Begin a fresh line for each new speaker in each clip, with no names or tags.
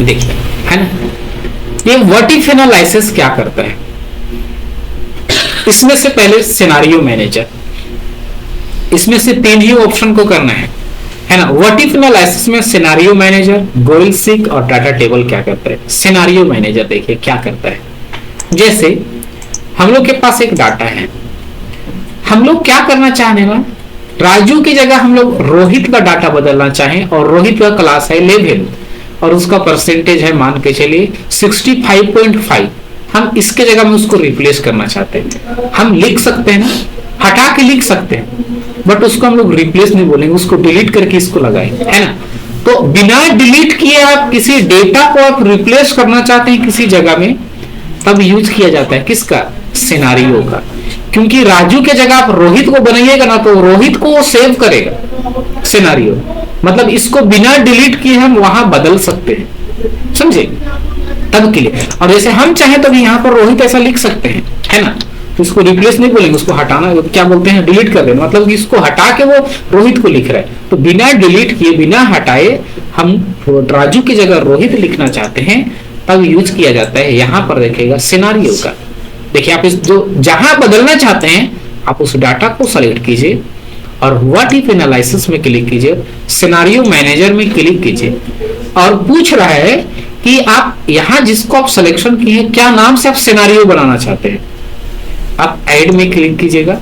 देखिए, है ना, ये व्हाट इफ एनालिसिस क्या करता है, इसमें से पहले सिनेरियो मैनेजर, इसमें से 3 ही ऑप्शन को करना है ना। व्हाट इफ एनालिसिस में सिनेरियो मैनेजर, गोल सीक और डाटा टेबल क्या करता है। सिनेरियो मैनेजर देखिए क्या करता है, जैसे हम लोग के पास एक डाटा है, हम लोग क्या करना चाहते हैं, राजू की जगह हम लोग रोहित का डाटा बदलना चाहें, और रोहित का क्लास है 11 और उसका परसेंटेज है मान के चलिए 65.5, हम इसके जगह में उसको रिप्लेस करना चाहते हैं। हम लिख सकते हैं ना, हटा के लिख सकते हैं, बट उसको हम लोग रिप्लेस नहीं बोलेंगे, उसको डिलीट करके इसको लगाएंगे, है ना। तो बिना डिलीट किए आप किसी डेटा को आप रिप्लेस करना चाहते हैं किसी जगह में, तब यूज किया जाता है किसका, सिनेरियो का। क्योंकि राजू के जगह आप रोहित को बनाइएगा ना, तो रोहित को वो सेव करेगा सिनेरियो, मतलब इसको बिना डिलीट किए हम वहां बदल सकते हैं, समझे, तब के लिए। और जैसे हम चाहें तो यहाँ पर रोहित ऐसा लिख सकते हैं, है ना, तो इसको रिप्लेस नहीं बोलेंगे, उसको हटाना क्या बोलते हैं, डिलीट कर देना, मतलब इसको हटा के वो रोहित को लिख रहा है। तो बिना डिलीट किए, बिना हटाए हम राजू की जगह रोहित लिखना चाहते हैं, तब यूज किया जाता है। यहाँ पर देखिएगा सिनेरियो का, देखिए आप इस जो जहां बदलना चाहते हैं आप उस डाटा को सेलेक्ट कीजिए और व्हाट इफ एनालिसिस में क्लिक कीजिए, सिनेरियो मैनेजर में क्लिक कीजिए, और पूछ रहा है कि आप यहाँ जिसको आप सिलेक्शन किए क्या नाम से आप सिनेरियो बनाना चाहते हैं। आप ऐड में क्लिक कीजिएगा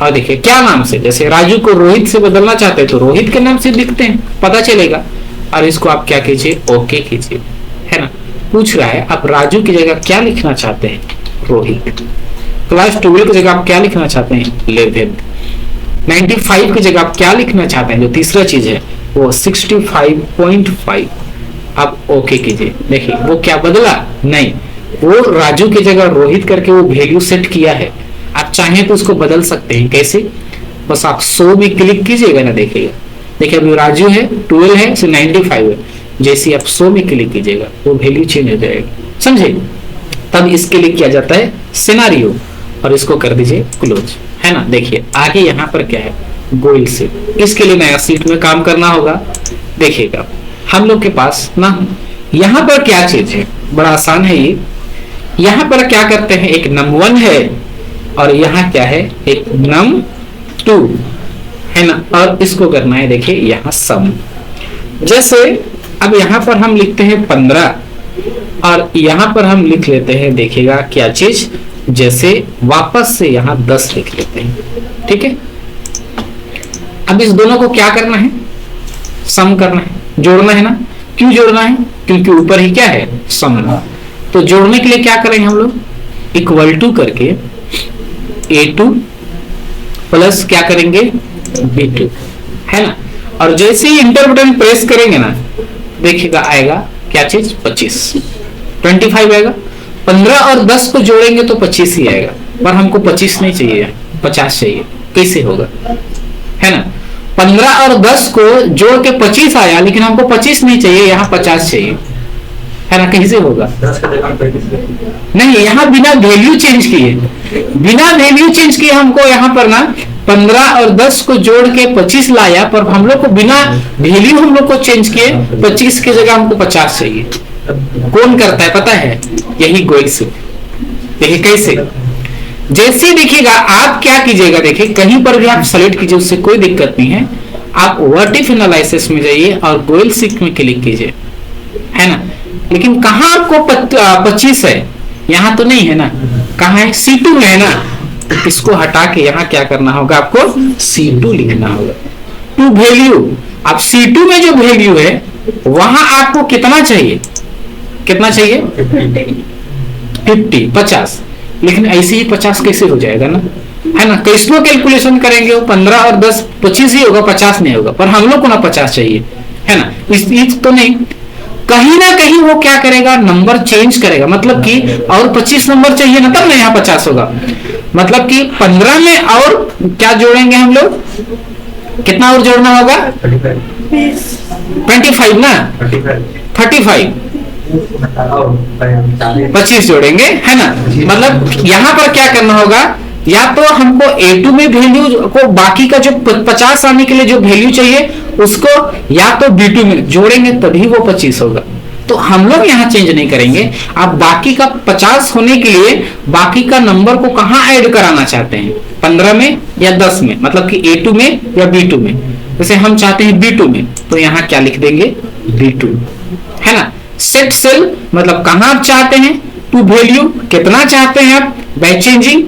और देखिए क्या नाम से, जैसे राजू को रोहित से बदलना चाहते हैं तो रोहित के नाम से लिखते हैं, पता चलेगा। और इसको आप क्या कीजिए, ओके कीजिए, है ना। पूछ रहा है आप राजू की जगह क्या लिखना चाहते हैं, रोहित। क्लास 12 की जगह आप क्या लिखना चाहते हैं, 11। 95 की जगह आप क्या लिखना चाहते हैं, जो तीसरा चीज है वो 65.5, आप ओके कीजिए। देखिए वो क्या बदला, नहीं, वो राजू की जगह रोहित करके वो वैल्यू सेट किया है। आप चाहें तो उसको बदल सकते हैं, कैसे, बस आप 100 में क्लिक कीजिएगा ना, देखिएगा, देखिए अभी राजू है 12 है, 95 है, जैसे आप 100 में क्लिक कीजिएगा वो वैल्यू चेंज हो जाएगा, समझे। तब इसके लिए किया जाता है सिनेरियो, और इसको कर दीजिए क्लोज, है ना। देखिए आगे यहाँ पर क्या है, गोल सीट, इसके लिए नया सीट में काम करना होगा। देखिएगा हम लोग के पास ना यहाँ पर क्या चीज है, बड़ा आसान है ये। यहाँ पर क्या करते हैं, एक num1 है और यहाँ क्या है, एक num2 है ना, और इसको करना है देखिए यहाँ सम। जैसे अब यहाँ पर हम लिखते हैं 15 और यहाँ पर हम लिख लेते हैं, देखिएगा क्या चीज, जैसे वापस से यहाँ 10 लिख लेते हैं, ठीक है। अब इस दोनों को क्या करना है, सम करना है, जोड़ना है ना। क्यों जोड़ना है, क्योंकि ऊपर ही क्या है, सम। तो जोड़ने के लिए क्या करेंगे हम लोग, इक्वल टू करके A2 प्लस क्या करेंगे B2, है ना। और जैसे ही इंटर बटन प्रेस करेंगे ना, देखिएगा आएगा क्या चीज, 25 आएगा। 15 और 10 को जोड़ेंगे तो 25 ही आएगा, पर हमको 25 नहीं चाहिए, 50 चाहिए। कैसे होगा, है ना। 15 और 10 को जोड़ के 25 आया, लेकिन हमको 25 नहीं चाहिए, यहाँ 50 चाहिए, है ना। कैसे होगा, नहीं, यहाँ बिना वैल्यू चेंज किए हमको यहाँ पर ना 15 और 10 को जोड़ के 25 लाया, पर हम लोग को बिना वैल्यू हम लोग को चेंज किए 25 की जगह हमको 50 चाहिए। कौन करता है पता है, यही गोल सीट। देखिए कैसे, जैसे देखिएगा आप क्या कीजिएगा, देखिए कहीं पर भी आप सेलेक्ट कीजिए, उससे कोई दिक्कत नहीं है। आप व्हाट इफ एनालिसिस में जाइए और गोल सीट में क्लिक कीजिए, है ना। लेकिन कहाँ आपको 25 है, यहाँ तो नहीं है ना, कहाँ है, C2 में है ना। तो इसको हटा के यहाँ क्या करना होगा, आपको C2 लिखना होगा। टू वैल्यू, आप C2 में जो वैल्यू है वहां आपको कितना चाहिए, 50, लेकिन ऐसे ही 50 कैसे हो जाएगा ना, है ना। कैसे कैलकुलेशन करेंगे, वो 15 और 10 25 ही होगा, 50 नहीं होगा, पर हम लोग को ना 50 चाहिए, है ना। इस तो नहीं, कहीं ना कहीं वो क्या करेगा, नंबर चेंज करेगा, मतलब कि और 25 नंबर चाहिए ना, तब ना यहाँ 50 होगा। मतलब कि 15 में और क्या जोड़ेंगे हम लोग, कितना और जोड़ना होगा, 25 ना, 35 25 जोड़ेंगे, है ना। मतलब यहाँ पर क्या करना होगा, या तो हमको A2 में वैल्यू को बाकी का जो 50 आने के लिए जो वैल्यू चाहिए उसको या तो B2 में जोड़ेंगे तभी वो 25 होगा। तो तो हम लोग यहाँ चेंज नहीं करेंगे। आप बाकी का 50 होने के लिए बाकी का नंबर को कहाँ ऐड कराना चाहते हैं, 15 में या 10 में, मतलब कि A2 में या B2 में। जैसे हम चाहते हैं B2 में, तो यहाँ क्या लिख देंगे, B2, है ना। सेट सेल मतलब कहाँ आप चाहते हैं टू वैल्यू, कितना चाहते हैं आप बाय चेंजिंग,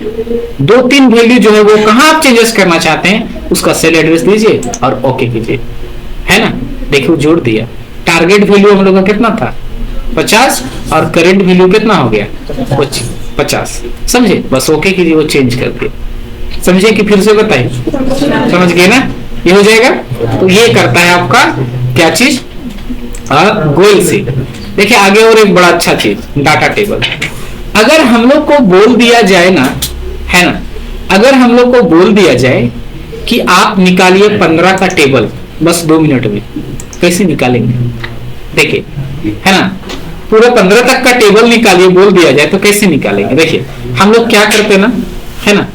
2-3 वैल्यू जो है वो कहाँ आप चेंजेस करना चाहते हैं, उसका सेल एड्रेस दीजिए और ओके कीजिए, है ना। देखिए जोड़ दिया। टारगेट वैल्यू हम लोग का कितना था, 50, और करंट वैल्यू कितना हो गया, 50, समझे। बस ओके कीजिए, वो चेंज कर दिए। समझे कि फिर से बताइए, समझ गए ना, ये हो जाएगा। तो ये करता है आपका क्या चीज, गोल सीक। देखिए आगे और एक बड़ा अच्छा चीज, डाटा टेबल। अगर हम लोग को बोल दिया जाए ना, है ना, अगर हम लोग को बोल दिया जाए कि आप निकालिए 15 का टेबल बस 2 मिनट में, कैसे निकालेंगे, देखिए, है ना, पूरा 15 तक का टेबल निकालिए बोल दिया जाए तो कैसे निकालेंगे। देखिए हम लोग क्या करते ना, है ना,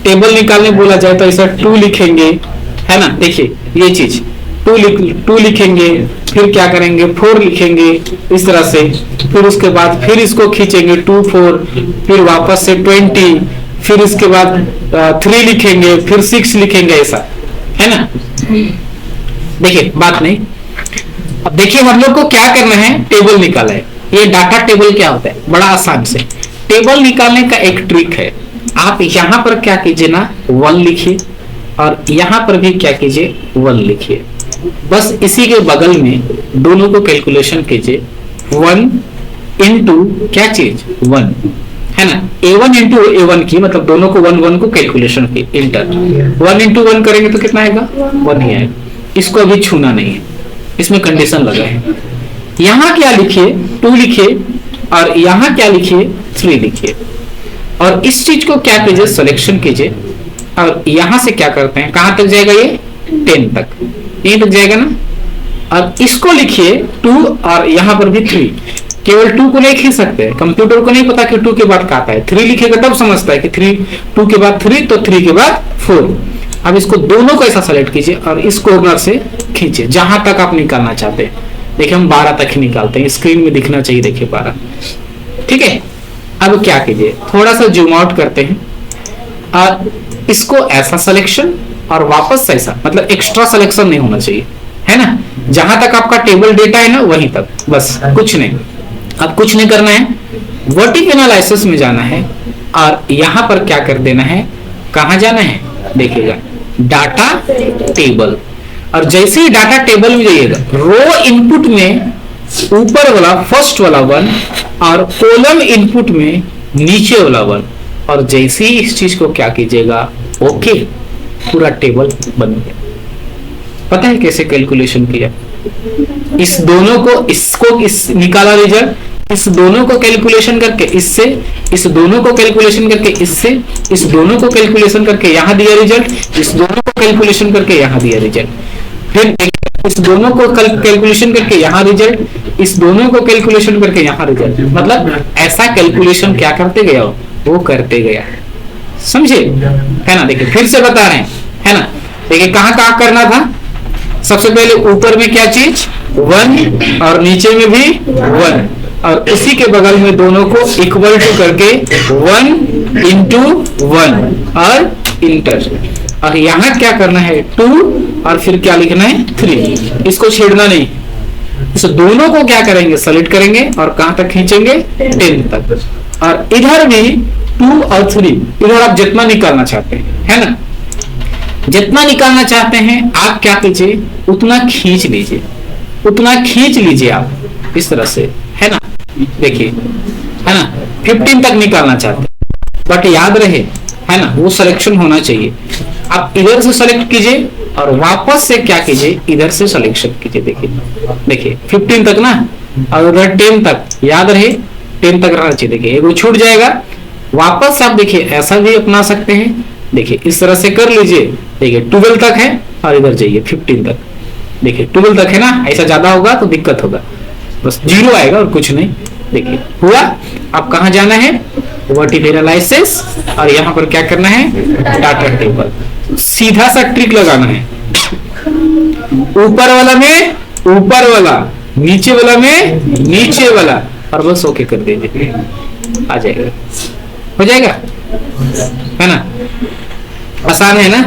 टेबल निकालने बोला जाए तो ऐसा 2 लिखेंगे, है ना। देखिए ये चीज 2 लिखेंगे, फिर क्या करेंगे 4 लिखेंगे इस तरह से, फिर उसके बाद फिर इसको खींचेंगे 2 4, फिर वापस से 20, फिर इसके बाद 3 लिखेंगे, फिर 6 लिखेंगे, ऐसा, है ना। देखिए बात नहीं। अब देखिए हम लोग को क्या करना है, टेबल निकाला है। ये डाटा टेबल क्या होता है, बड़ा आसान से टेबल निकालने का एक ट्रिक है। आप यहाँ पर क्या कीजिए ना, 1 लिखिए, और यहाँ पर भी क्या कीजिए 1 लिखिए। बस इसी के बगल में दोनों को कैलकुलेशन कीजिए, 1 इंटू क्या चीज 1, है ना। A1 इंटू A1 की मतलब दोनों को 1 को कैलकुलेशन की, इंटर 1 इंटू 1 करेंगे तो कितना आएगा, 1 ही आएगा। इसको अभी छूना नहीं है, इसमें कंडीशन लगा है। यहाँ क्या लिखिए 2 लिखिए, और यहाँ क्या लिखिए 3 लिखिए, और इस चीज को क्या कीजिए सिलेक्शन कीजिए, और यहां से क्या करते हैं, कहां तक जाएगा ये 10 तक, यहीं तक जाएगा ना। और इसको लिखिए 2, और यहां पर भी 3। केवल 2 को नहीं खींच सकते, कंप्यूटर को नहीं पता कि 2 के बाद क्या आता है, 3 लिखेगा तब समझता है कि 2 के बाद 3 तो 3 के बाद 4। अब इसको दोनों को ऐसा सेलेक्ट कीजिए और इस कॉर्नर से खींचिए जहां तक आप निकालना चाहते हैं। देखिए हम 12 तक ही निकालते हैं, स्क्रीन में दिखना चाहिए, देखिए 12, ठीक है। अब क्या कीजिए, थोड़ा सा जूम आउट करते हैं, और इसको ऐसा सिलेक्शन और वापस ऐसा, मतलब एक्स्ट्रा सिलेक्शन नहीं होना चाहिए, है ना। जहां तक आपका टेबल डेटा है ना वहीं तक, बस कुछ नहीं। अब कुछ नहीं करना है, वर्टिकल एनालिसिस में जाना है, और यहां पर क्या कर देना है, कहां जाना है, देखिएगा डाटा टेबल। और जैसे ही डाटा टेबल में जाइएगा, रो इनपुट में ऊपर वाला फर्स्ट वाला 1, और कॉलम इनपुट में नीचे वाला 1, और जैसे ही इस चीज को क्या कीजिएगा, ओके, पूरा टेबल बन गया। पता है कैसे कैलकुलेशन किया, इस दोनों को, इसको इस निकाला रिजल्ट, इस दोनों को कैलकुलेशन करके इससे, इस दोनों को कैलकुलेशन करके इससे, इस दोनों को कैलकुलेशन करके यहां दिया रिजल्ट, इस दोनों को कैलकुलेशन करके यहां दिया रिजल्ट, फिर इस दोनों को कैलकुलेशन करके यहां रिजल्ट, इस दोनों को कैलकुलेशन करके यहां रिजल्ट। मतलब ऐसा कैलकुलेशन क्या करते गया, वो करते गया, समझे, है ना। देखिए फिर से बता रहे हैं, है ना। देखिए कहां कहां करना था, सबसे पहले ऊपर में क्या चीज 1, और नीचे में भी 1, और उसी के बगल में दोनों को इक्वल टू करके 1 इंटू 1 और इंटर, और यहाँ क्या करना है 2, और फिर क्या लिखना है 3। इसको छेड़ना नहीं, इस दोनों को क्या करेंगे सेलेक्ट करेंगे, और कहां तक खींचेंगे 10 तक, और इधर भी 2 और 3, इधर आप जितना निकालना चाहते हैं, है ना, जितना निकालना चाहते हैं आप क्या कीजिए, उतना खींच लीजिए, उतना खींच लीजिए आप इस तरह से, है ना। देखिए, है ना, 15 तक निकालना चाहते हैं, बट याद रहे, है ना, वो सिलेक्शन होना चाहिए। आप इधर से सेलेक्ट कीजिए और वापस से क्या कीजिए, इधर से सिलेक्शन कीजिए। देखिए देखिए 15 तक ना, और उधर 10 तक, याद रहे 10 तक रहना चाहिए। देखिए वो छूट जाएगा, वापस आप देखिए ऐसा भी अपना सकते हैं। देखिए इस तरह से कर लीजिए। देखिए 12 तक है और इधर जाइए 15 तक। देखिए 12 तक है ना, ऐसा ज्यादा होगा तो दिक्कत होगा, बस 0 आएगा और कुछ नहीं। देखिए हुआ। अब कहां जाना है, वर्टिकल एनालिसिस, और यहाँ पर क्या करना है, डाटा टेबल। सीधा सा ट्रिक लगाना है, ऊपर वाला में ऊपर वाला नीचे वाला में नीचे वाला, और बस ओके कर दीजिए, आ जाएगा, हो जाएगा, है ना, आसान है ना।